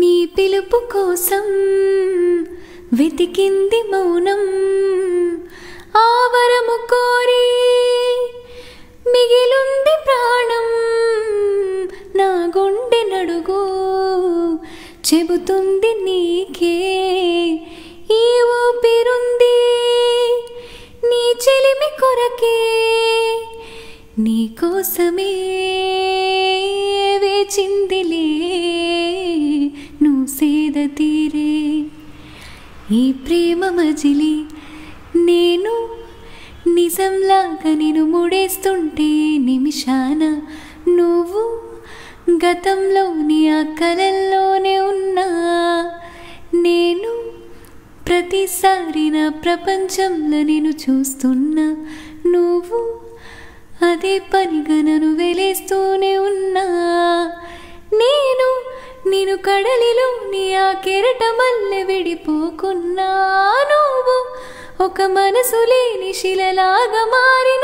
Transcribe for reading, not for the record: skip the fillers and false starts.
నీ పిలుపు కోసం వెతికింది మౌనం ఆవరము కోరి మిగిలుంది ప్రాణం నా గుండె నడుగు చెబుతుంది నీకే ఈ ఊపిరుంది నీ చెలిమి కొరకే నీ కోసమే వేచిందిలే నువ్వు సేద తీరే ఈ ప్రేమ మజిలి నేను నిజంలాగా నిన్ను ముడేస్తుంటే నిమిషాన నువ్వు గతంలోని ఆ కలల్లోనే ఉన్నా నేను ప్రతిసారి నా ప్రపంచంలో నేను చూస్తున్నా నువ్వు అదే పనిగా నన్ను వెలేస్తూనే ఉన్నా నేను కడలిలో నీ ఆ కెరట మల్లె విడిపోకున్నా నువ్వు ఒక మనసు లేని శిలలాగా మారిన